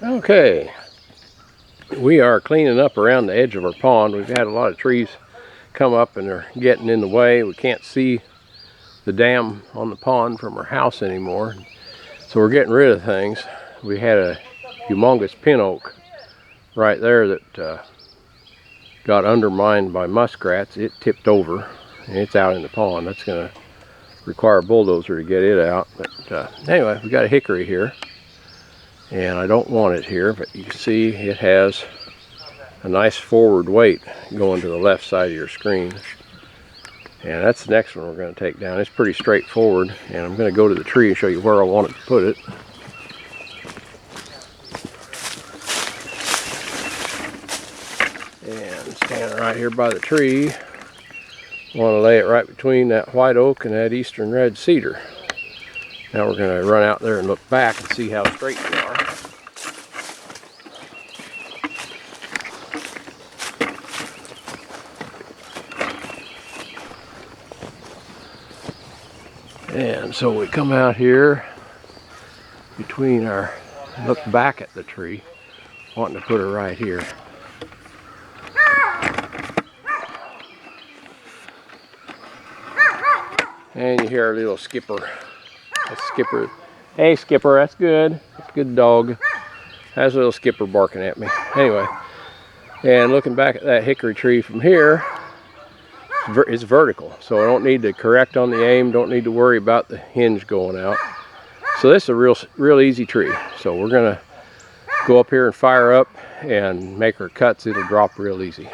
Okay, we are cleaning up around the edge of our pond. We've had a lot of trees come up and they're getting in the way. We can't see the dam on the pond from our house anymore, so we're getting rid of things. We had a humongous pin oak right there that got undermined by muskrats. It tipped over and it's out in the pond. That's going to require a bulldozer to get it out. But anyway, we got a hickory here. And I don't want it here, but you can see it has a nice forward weight going to the left side of your screen. And that's the next one we're going to take down. It's pretty straightforward, and I'm going to go to the tree and show you where I want it to put it. And standing right here by the tree, I want to lay it right between that white oak and that eastern red cedar. Now we're going to run out there and look back and see how straight they are. And so we come out here between our, look back at the tree, wanting to put her right here. And you hear our little Skipper. That's Skipper. Hey Skipper, that's good. That's a good dog. That's a little Skipper barking at me. Anyway, and looking back at that hickory tree from here, it's vertical, so I don't need to correct on the aim, don't need to worry about the hinge going out. So this is a real easy tree. So we're gonna go up here and fire up and make our cuts. It'll drop real easy.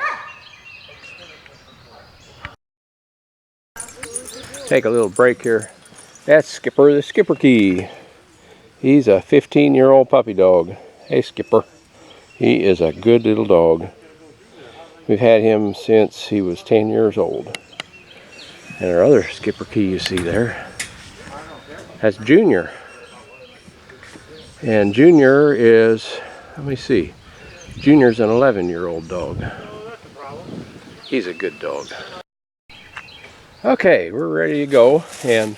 Take a little break here. That's Skipper, the Skipper key. He's a 15-year-old puppy dog. Hey Skipper, he is a good little dog. We've had him since he was 10 years old. And our other Skipper key you see there, that's Junior. And Junior is, let me see, Junior's an 11-year-old dog. He's a good dog. Okay, we're ready to go. And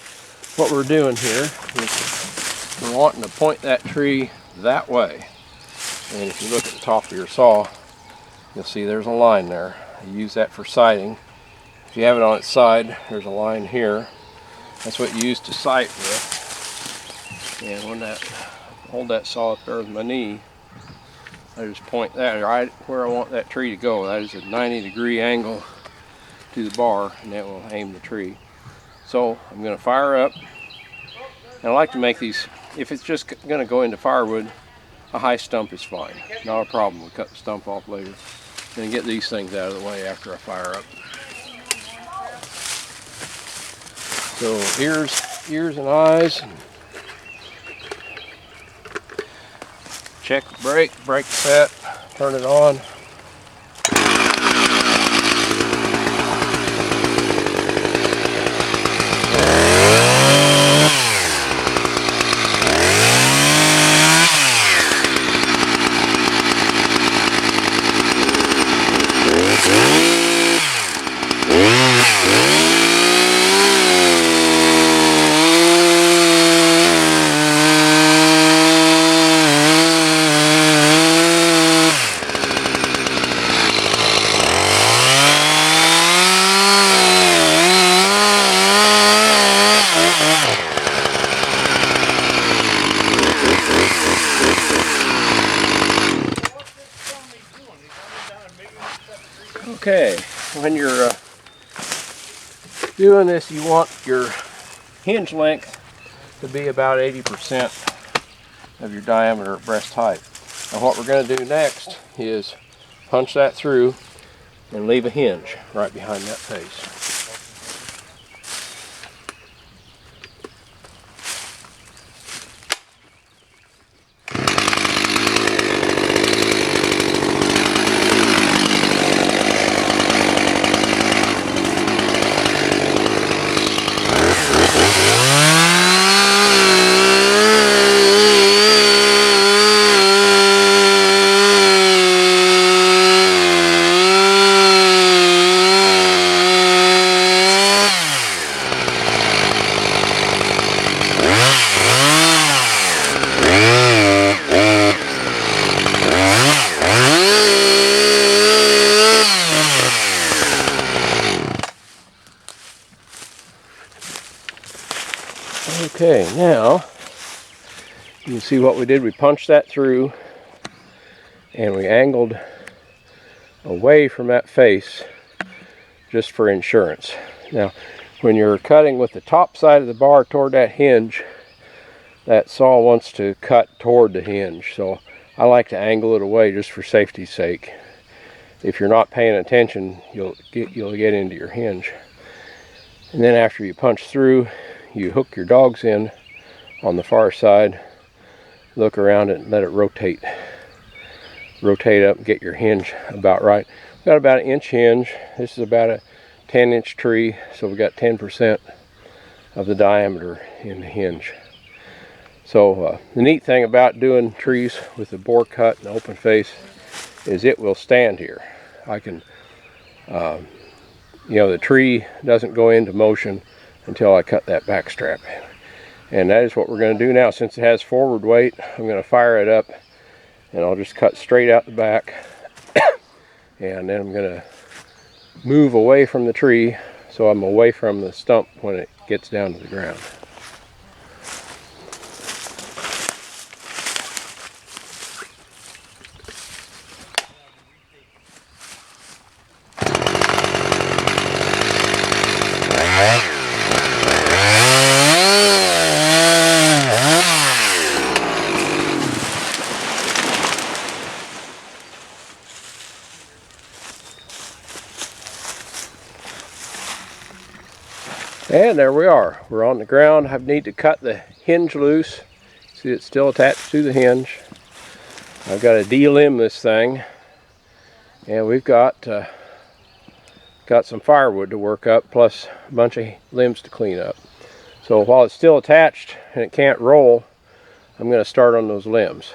what we're doing here is we're wanting to point that tree that way. And if you look at the top of your saw, you'll see there's a line there. You use that for sighting. If you have it on its side, there's a line here. That's what you use to sight with. And when that, hold that saw up there with my knee, I just point that right where I want that tree to go. That is a 90-degree angle to the bar, and that will aim the tree. So I'm going to fire up. And I like to make these, if it's just going to go into firewood, a high stump is fine. Not a problem. We'll cut the stump off later. And get these things out of the way after I fire up. So ears and eyes. Check the brake set, turn it on. Okay, when you're doing this, you want your hinge length to be about 80% of your diameter at breast height. Now what we're going to do next is punch that through and leave a hinge right behind that face. Now, you can see what we did. We punched that through and we angled away from that face just for insurance. Now, when you're cutting with the top side of the bar toward that hinge, that saw wants to cut toward the hinge. So I like to angle it away just for safety's sake. If you're not paying attention, you'll get into your hinge. And then after you punch through, you hook your dogs in on the far side, look around it and let it rotate. Rotate up and get your hinge about right. We've got about an inch hinge. This is about a 10-inch tree, so we've got 10% of the diameter in the hinge. So the neat thing about doing trees with the bore cut and open face is it will stand here. I can, the tree doesn't go into motion until I cut that back strap. And that is what we're going to do now. Since it has forward weight, I'm going to fire it up and I'll just cut straight out the back. And then I'm going to move away from the tree so I'm away from the stump when it gets down to the ground. And there we are. We're on the ground. I need to cut the hinge loose. See, it's still attached to the hinge. I've got to de-limb this thing. And we've got some firewood to work up, plus a bunch of limbs to clean up. So while it's still attached and it can't roll, I'm going to start on those limbs.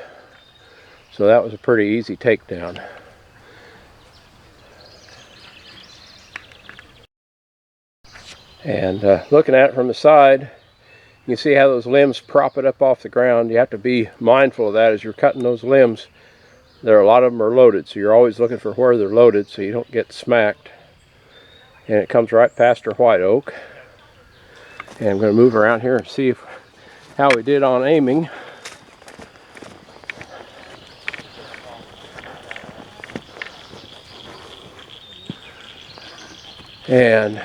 So that was a pretty easy takedown. And looking at it from the side, you can see how those limbs prop it up off the ground. You have to be mindful of that as you're cutting those limbs. A lot of them are loaded, so you're always looking for where they're loaded so you don't get smacked. And it comes right past our white oak. And I'm going to move around here and see how we did on aiming. And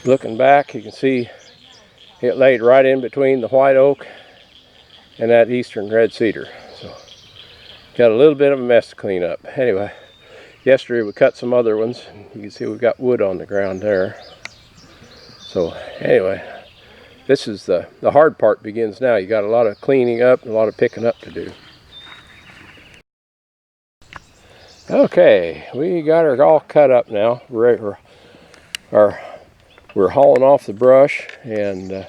looking back, you can see it laid right in between the white oak and that eastern red cedar. So got a little bit of a mess to clean up. Anyway, yesterday we cut some other ones. You can see we've got wood on the ground there. So anyway, this is the hard part begins now. You got a lot of cleaning up and a lot of picking up to do. Okay, we got her all cut up now. We're hauling off the brush, and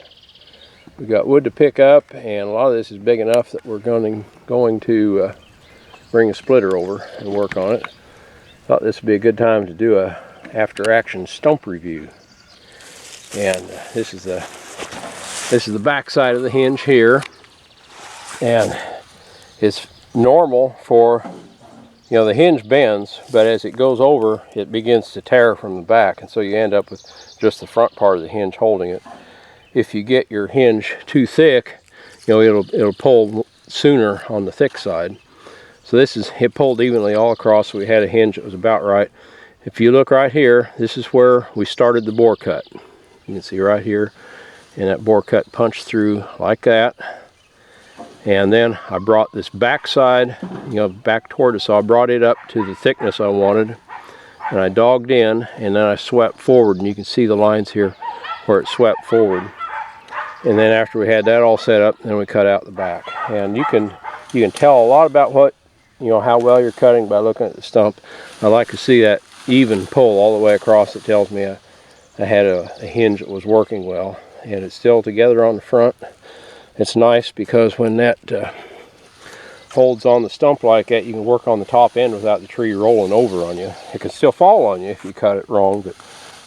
we've got wood to pick up, and a lot of this is big enough that we're going to bring a splitter over and work on it. Thought this would be a good time to do a after-action stump review. And this is the back side of the hinge here, and it's normal for, the hinge bends, but as it goes over, it begins to tear from the back, and so you end up with just the front part of the hinge holding it. If you get your hinge too thick, it'll pull sooner on the thick side. So it pulled evenly all across, so we had a hinge that was about right. If you look right here, this is where we started the bore cut. You can see right here, and that bore cut punched through like that. And then I brought this back side, back toward us, so I brought it up to the thickness I wanted, and I dogged in, and then I swept forward, and you can see the lines here where it swept forward. And then after we had that all set up, then we cut out the back. And you can tell a lot about how well you're cutting by looking at the stump. I like to see that even pull all the way across. It tells me I had a hinge that was working well, and it's still together on the front. It's nice because when that holds on the stump like that, you can work on the top end without the tree rolling over on you. It can still fall on you if you cut it wrong, but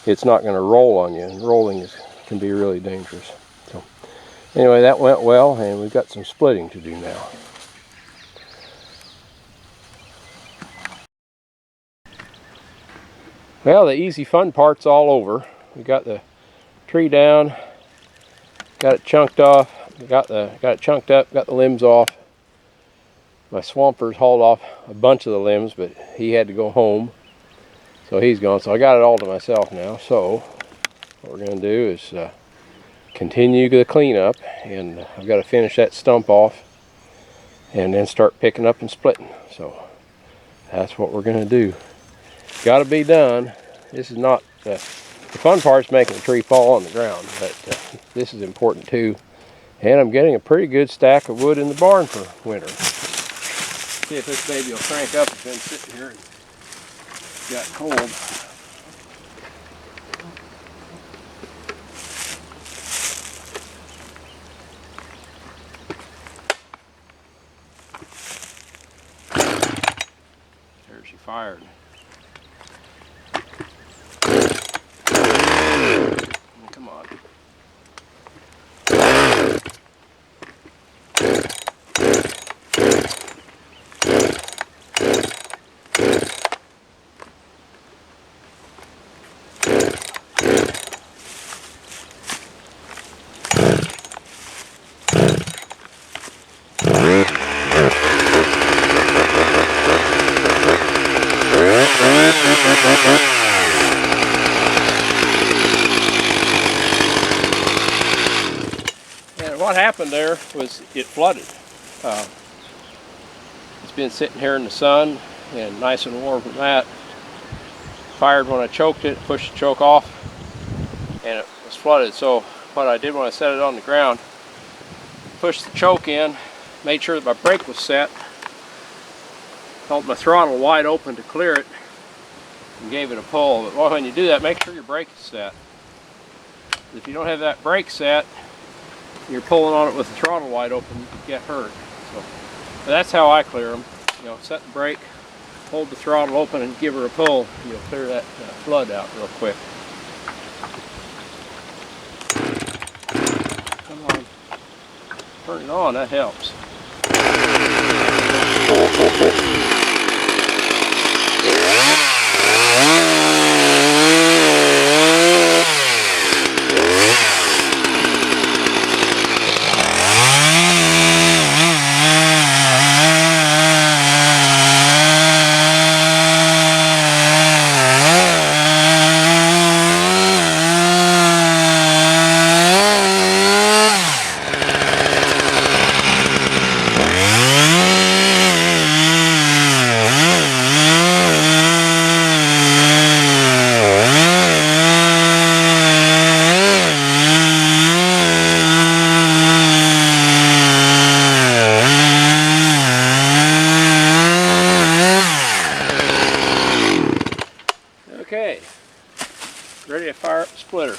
it's not going to roll on you, and rolling can be really dangerous. So anyway, that went well, and we've got some splitting to do now. Well, the easy fun part's all over. We got the tree down, got it chunked off. got it chunked up, got the limbs off. My swamper's hauled off a bunch of the limbs, but he had to go home, so he's gone. So I got it all to myself now. So what we're going to do is continue the cleanup, and I've got to finish that stump off and then start picking up and splitting. So that's what we're going to do. Got to be done. This is not the fun part's making the tree fall on the ground, but this is important too. And I'm getting a pretty good stack of wood in the barn for winter. See if this baby will crank up. It's been sitting here and got cold. There she fired. Come on. And what happened there was it flooded. It's been sitting here in the sun and nice and warm from that. Fired when I choked it, pushed the choke off, and it was flooded. So what I did when I set it on the ground, pushed the choke in, made sure that my brake was set, held my throttle wide open to clear it, and gave it a pull. But when you do that, make sure your brake is set. If you don't have that brake set, you're pulling on it with the throttle wide open, you could get hurt. So that's how I clear them. You know, set the brake, hold the throttle open, and give her a pull. You'll clear that flood out real quick. Come on, turn it on. That helps. Okay, ready to fire up the splitter.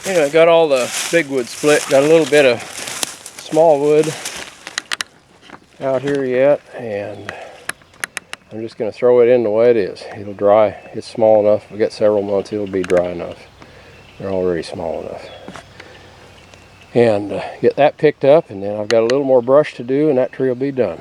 Anyway, got all the big wood split. Got a little bit of small wood out here yet, and I'm just going to throw it in the way it is. It'll dry. It's small enough. We got several months. It'll be dry enough. They're already small enough. And get that picked up, and then I've got a little more brush to do, and that tree will be done.